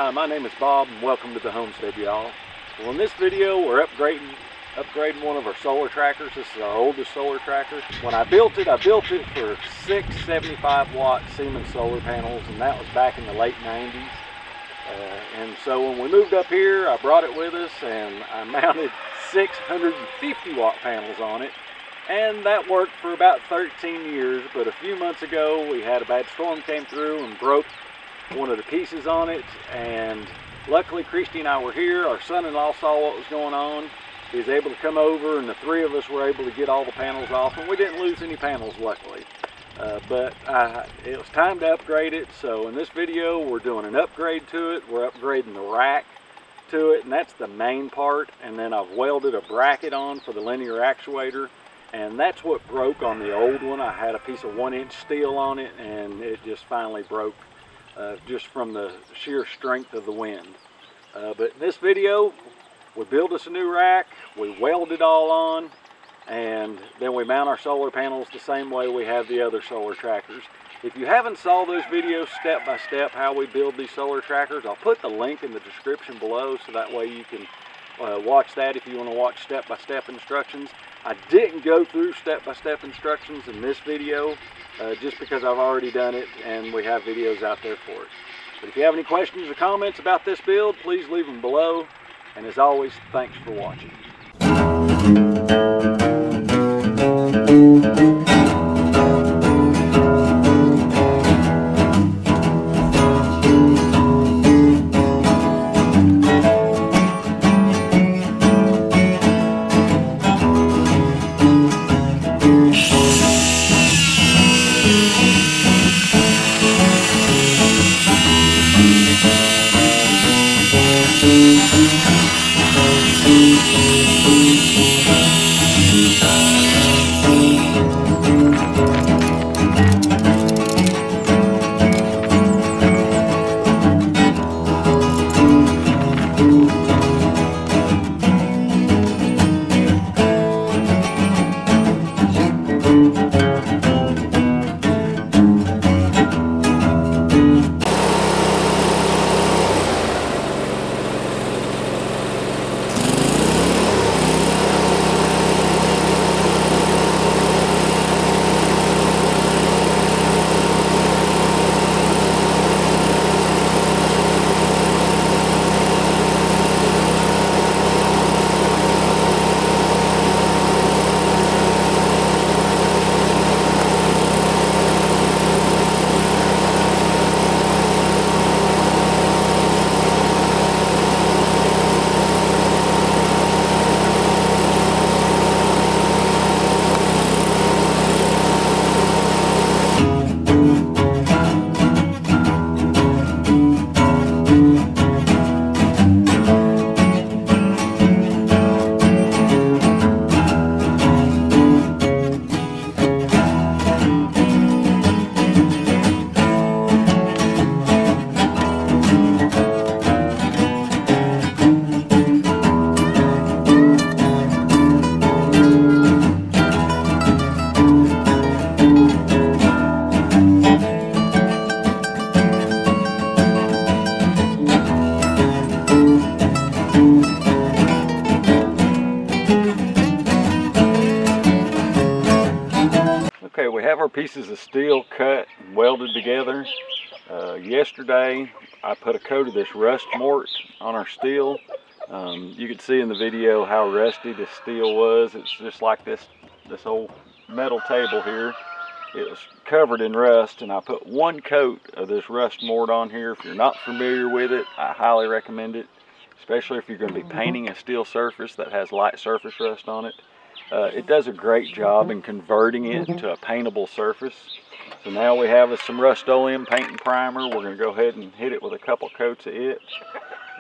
Hi, my name is Bob and welcome to the homestead, y'all. Well, in this video we're upgrading one of our solar trackers. This is our oldest solar tracker. When I built it for 6 75-watt Siemens solar panels, and that was back in the late 90s. And so when we moved up here, I brought it with us and I mounted 650-watt panels on it. And that worked for about 13 years, but a few months ago we had a bad storm came through and broke one of the pieces on it, and luckily Christy and I were here. Our son-in-law saw what was going on. He was able to come over and the three of us were able to get all the panels off, and we didn't lose any panels, luckily. But it was time to upgrade it, so in this video we're doing an upgrade to it. We're upgrading the rack to it, and that's the main part, and then I've welded a bracket on for the linear actuator, and that's what broke on the old one. I had a piece of 1-inch steel on it and it just finally broke just from the sheer strength of the wind. But in this video we build us a new rack, we weld it all on, and then we mount our solar panels the same way we have the other solar trackers. If you haven't saw those videos step by step how we build these solar trackers, I'll put the link in the description below, so that way you can watch that if you want to watch step-by-step instructions. I didn't go through step-by-step instructions in this video just because I've already done it and we have videos out there for it. But if you have any questions or comments about this build, please leave them below. And as always, thanks for watching. Okay, we have our pieces of steel cut and welded together. Yesterday I put a coat of this rust mort on our steel. You could see in the video how rusty this steel was. It's just like this old metal table here. It was covered in rust, and I put one coat of this rust mort on here. If you're not familiar with it, I highly recommend it, especially if you're going to be painting a steel surface that has light surface rust on it. It does a great job in converting it to a paintable surface. So now we have some Rust-Oleum paint and primer. We're going to go ahead and hit it with a couple coats of it.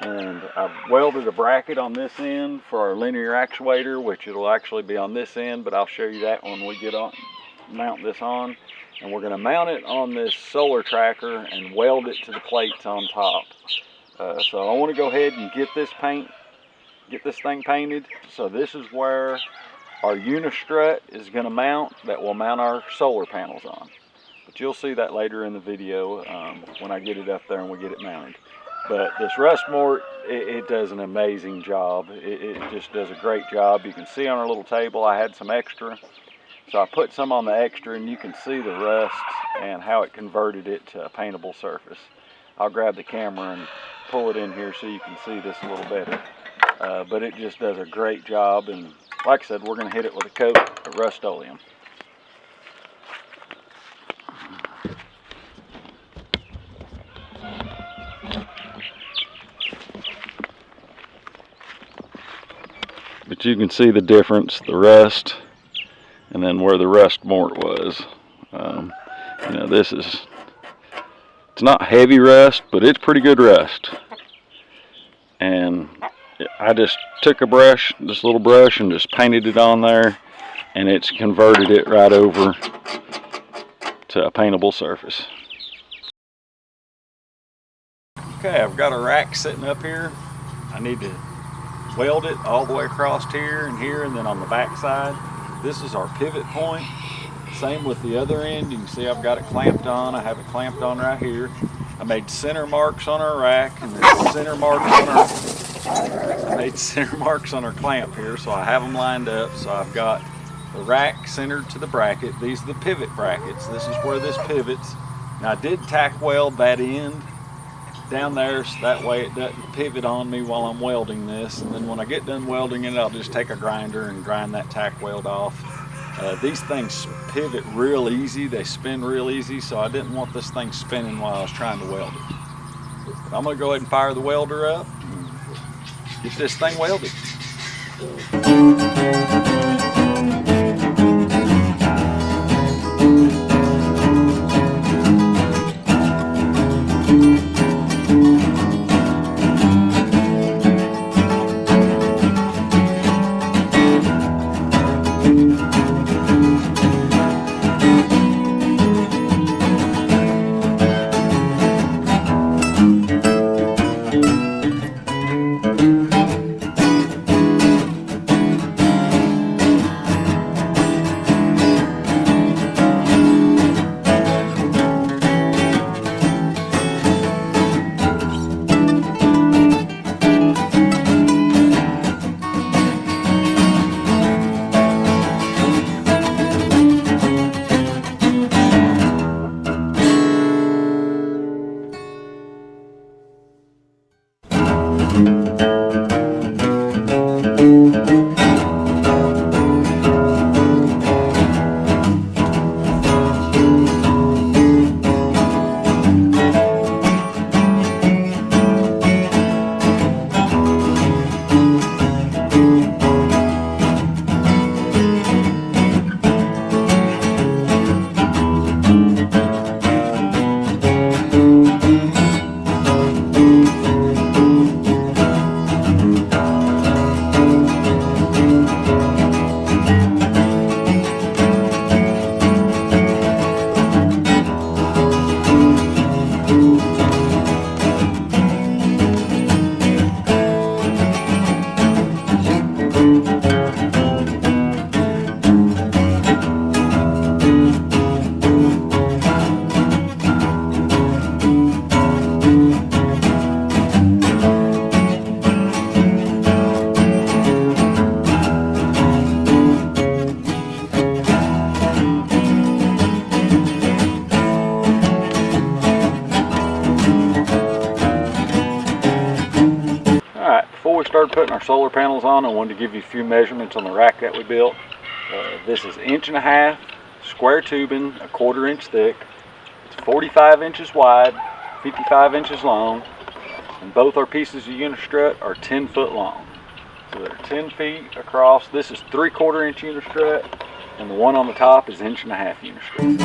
And I've welded a bracket on this end for our linear actuator, which it'll actually be on this end, but I'll show you that when we mount this on. And we're going to mount it on this solar tracker and weld it to the plates on top. So I want to go ahead and get this thing painted. So this is where our unistrut is going to mount, that will mount our solar panels on. But you'll see that later in the video when I get it up there and we get it mounted. But this rust mort, it does an amazing job. It just does a great job. You can see on our little table I had some extra, so I put some on the extra, and you can see the rust and how it converted it to a paintable surface. I'll grab the camera and pull it in here so you can see this a little better. But it just does a great job, and like I said, we're going to hit it with a coat of Rust-Oleum. But you can see the difference, the rust, and then where the rust mort was. You know, it's not heavy rust, but it's pretty good rust. And I just took a brush, this little brush, and just painted it on there, and it's converted it right over to a paintable surface. Okay, I've got a rack sitting up here. I need to weld it all the way across here, and then on the back side. This is our pivot point. Same with the other end. You can see I've got it clamped on. I have it clamped on right here. I made center marks on our rack, and then center marks on our clamp here, so I have them lined up. So I've got the rack centered to the bracket. These are the pivot brackets. This is where this pivots. Now I did tack weld that end down there, so that way it doesn't pivot on me while I'm welding this. And then when I get done welding it, I'll just take a grinder and grind that tack weld off. These things pivot real easy, they spin real easy, so I didn't want this thing spinning while I was trying to weld it. But I'm going to go ahead and fire the welder up and get this thing welded. Started putting our solar panels on, I wanted to give you a few measurements on the rack that we built. This is 1.5 inch square tubing, 1/4 inch thick. It's 45 inches wide, 55 inches long, and both our pieces of unistrut are 10 foot long. So they're 10 feet across. This is 3/4 inch unistrut, and the one on the top is 1.5 inch unistrut.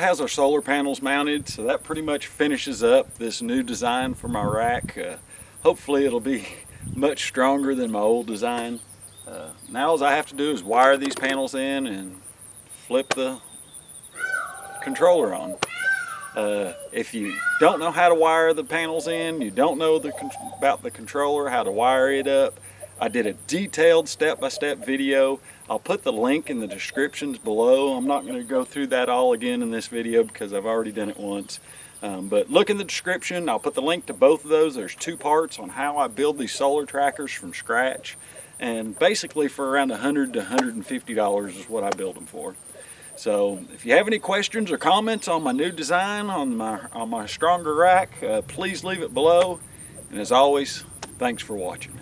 has our solar panels mounted, so that pretty much finishes up this new design for my rack. Hopefully it'll be much stronger than my old design. Now all I have to do is wire these panels in and flip the controller on. If you don't know how to wire the panels in, you don't know about the controller, how to wire it up, I did a detailed step-by-step video. I'll put the link in the descriptions below. I'm not going to go through that all again in this video because I've already done it once. But look in the description. I'll put the link to both of those. There's 2 parts on how I build these solar trackers from scratch. And basically for around $100 to $150 is what I build them for. So if you have any questions or comments on my new design on my stronger rack, please leave it below. And as always, thanks for watching.